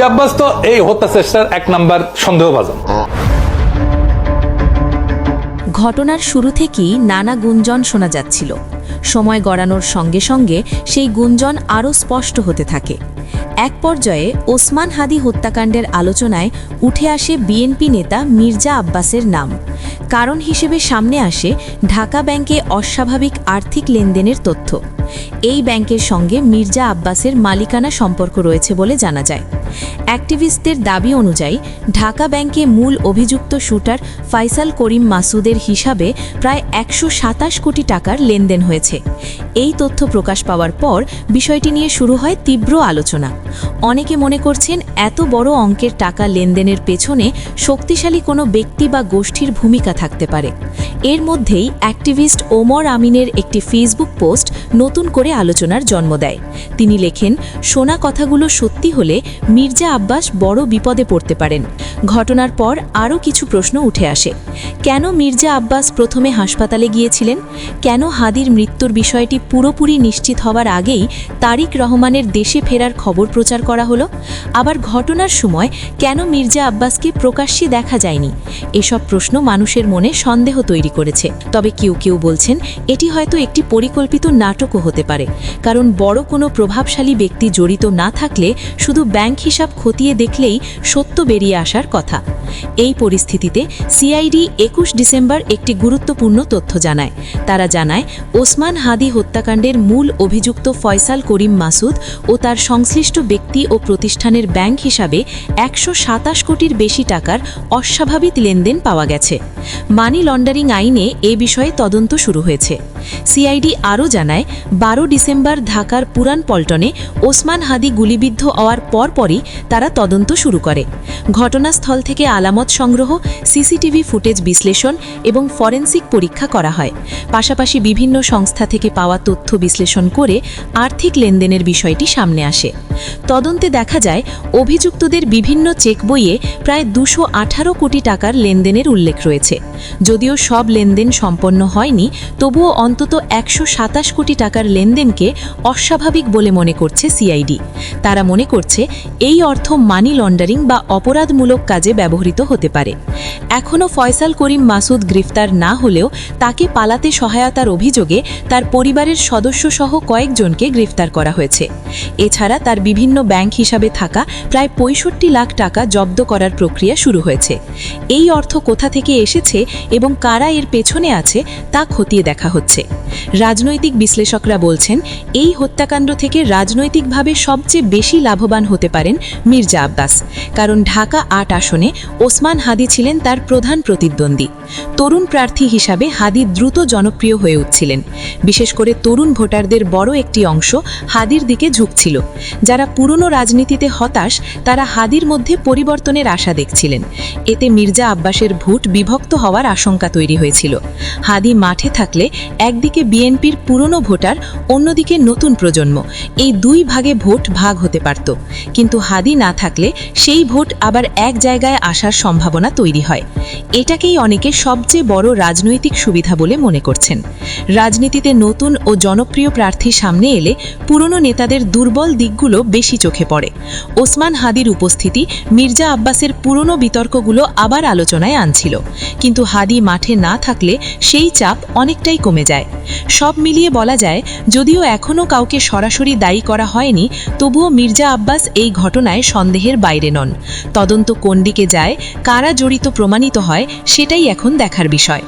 মির্জা আব্বাস তো এই হত্যা চেষ্টার এক নাম্বার সন্দেহভাজন। ঘটনার শুরু থেকেই নানা গুঞ্জন শোনা যাচ্ছিল। সময় গড়ানোর সঙ্গে সঙ্গে সেই গুঞ্জন আরও স্পষ্ট হতে থাকে। এক পর্যায়ে ওসমান হাদি হত্যাকাণ্ডের আলোচনায় উঠে আসে বিএনপি নেতা মির্জা আব্বাসের নাম। কারণ হিসেবে সামনে আসে ঢাকা ব্যাংকে অস্বাভাবিক আর্থিক লেনদেনের তথ্য। এই ব্যাংকের সঙ্গে মির্জা আব্বাসের মালিকানা সম্পর্ক রয়েছে বলে জানা যায়। অ্যাক্টিভিস্টদের দাবি অনুযায়ী ঢাকা ব্যাংকে মূল অভিযুক্ত শুটার ফয়সাল করিম মাসুদের হিসাবে প্রায় ১২৭ কোটি টাকার লেনদেন হয়েছে। এই তথ্য প্রকাশ পাওয়ার পর বিষয়টি নিয়ে শুরু হয় তীব্র আলোচনা। অনেকে মনে করছেন এত বড় অঙ্কের টাকা লেনদেনের পেছনে শক্তিশালী কোনো ব্যক্তি বা গোষ্ঠীর ভূমিকা থাকতে পারে। এর মধ্যেই অ্যাক্টিভিস্ট ওমর আমিনের একটি ফেসবুক পোস্ট নতুন করে আলোচনার জন্ম দেয়। তিনি লেখেন, শোনা কথাগুলো সত্যি হলে মির্জা আব্বাস বড় বিপদে পড়তে পারেন। ঘটনার পর আরও কিছু প্রশ্ন উঠে আসে। কেন মির্জা আব্বাস প্রথমে হাসপাতালে গিয়েছিলেন? কেন হাদির মৃত্যুর বিষয়টি পুরোপুরি নিশ্চিত হওয়ার আগেই তারিক রহমানের দেশে ফেরার খবর প্রচার করা হলো? আবার ঘটনার সময় কেন মির্জা আব্বাসকে প্রকাশ্যে দেখা যায়নি? এসব প্রশ্ন মানুষের মনে সন্দেহ তৈরি করেছে। তবে কেউ কেউ বলছেন এটি হয়তো একটি পরিকল্পিত নাটকও হতে পারে, কারণ বড় কোনো প্রভাবশালী ব্যক্তি জড়িত না থাকলে শুধু ব্যাংক হিসাব খতিয়ে দেখলেই সত্য বেরিয়ে আসার কথা। এই পরিস্থিতিতে সিআইডি ২১ ডিসেম্বর একটি গুরুত্বপূর্ণ তথ্য জানায়। তারা জানায়, ওসমান হাদি হত্যাকাণ্ডের মূল অভিযুক্ত ফয়সাল করিম মাসুদ ও তার সংশ্লিষ্ট ব্যক্তি ও প্রতিষ্ঠানের ব্যাংক হিসাবে ১২৭ কোটির বেশি টাকার অস্বাভাবিক লেনদেন পাওয়া গেছে। মানি লন্ডারিং আইনে এ বিষয়ে তদন্ত শুরু হয়েছে। সিআইডি আরও জানায়, ১২ ডিসেম্বর ঢাকার পুরান পল্টনে ওসমান হাদি গুলিবিদ্ধ হওয়ার পরপরই তারা তদন্ত শুরু করে। ঘটনাস্থল থেকে আলামত সংগ্রহ, সিসিটিভি ফুটেজ বিশ্লেষণ এবং ফরেনসিক পরীক্ষা করা হয়। পাশাপাশি বিভিন্ন সংস্থা থেকে পাওয়া তথ্য বিশ্লেষণ করে আর্থিক লেনদেনের বিষয়টি সামনে আসে। তদন্তে দেখা যায়, অভিযুক্তদের বিভিন্ন চেক বইয়ে প্রায় ২১৮ কোটি টাকার লেনদেনের উল্লেখ রয়েছে। যদিও সব লেনদেন সম্পন্ন হয়নি, তবুও অন্তত ১২৭ কোটি টাকার লেনদেনকে অস্বাভাবিক বলে মনে করছে সিআইডি। তারা মনে করছে এই অর্থ মানি লন্ডারিং বা অপরাধমূলক কাজে ব্যবহৃত হতে পারে। এখনও ফয়সাল করিম মাসুদ গ্রেফতার না হলেও তাকে পালাতে সহায়তার অভিযোগে তার পরিবারের সদস্যসহ কয়েকজনকে গ্রেফতার করা হয়েছে। এছাড়া তার বিভিন্ন ব্যাংক হিসাবে থাকা প্রায় ৬৫ লাখ টাকা জব্দ করার প্রক্রিয়া শুরু হয়েছে। এই অর্থ কোথা থেকে এসেছে এবং কারা এর পেছনে আছে তা খতিয়ে দেখা হচ্ছে। রাজনৈতিক বিশ্লেষকরা বলছেন, এই হত্যাকাণ্ড থেকে রাজনৈতিকভাবে সবচেয়ে বেশি লাভবান হতে পারেন মির্জা আব্বাস, কারণ ঢাকা ৮ আসনে ওসমান হাদি ছিলেন তার প্রধান প্রতিদ্বন্দ্বী। তরুণ প্রার্থী হিসাবে হাদি দ্রুত জনপ্রিয় হয়ে উঠছিলেন। বিশেষ করে তরুণ ভোটারদের বড় একটি অংশ হাদির দিকে ঝুঁকছিল। যারা পুরনো রাজনীতিতে হতাশ, তারা হাদির মধ্যে পরিবর্তনের আশা দেখছিলেন। এতে মির্জা আব্বাসের ভোট বিভক্ত হওয়ার আশঙ্কা তৈরি হয়েছিল। হাদি মাঠে থাকলে একদিকে বিএনপির পুরনো ভোটার, অন্যদিকে নতুন প্রজন্ম, এই দুই ভাগে ভোট ভাগ হতে পারত। কিন্তু হাদি না থাকলে সেই ভোট আবার এক জায়গায় আসার সম্ভাবনা তৈরি হয়। এটাকেই অনেকে সবচেয়ে বড় রাজনৈতিক সুবিধা বলে মনে করছেন। রাজনীতিতে নতুন ও জনপ্রিয় প্রার্থী সামনে এলে পুরনো নেতাদের দুর্বল দিকগুলো বেশি চোখে পড়ে। ওসমান হাদির উপস্থিতি মির্জা আব্বাসের পুরনো বিতর্কগুলো আবার আলোচনায় আনছিল, কিন্তু হাদি মাঠে না থাকলে সেই চাপ অনেকটাই কমে যায়। সব মিলিয়ে বলা যায়, যদিও এখনও কাউকে সরাসরি দায়ী করা হয়নি, তবুও মির্জা আব্বাস এই ঘটনায় সন্দেহের বাইরে নন। তদন্ত কোন দিকে যায়, কারা জড়িত প্রমাণিত হয়, সেটাই এখন দেখার বিষয়।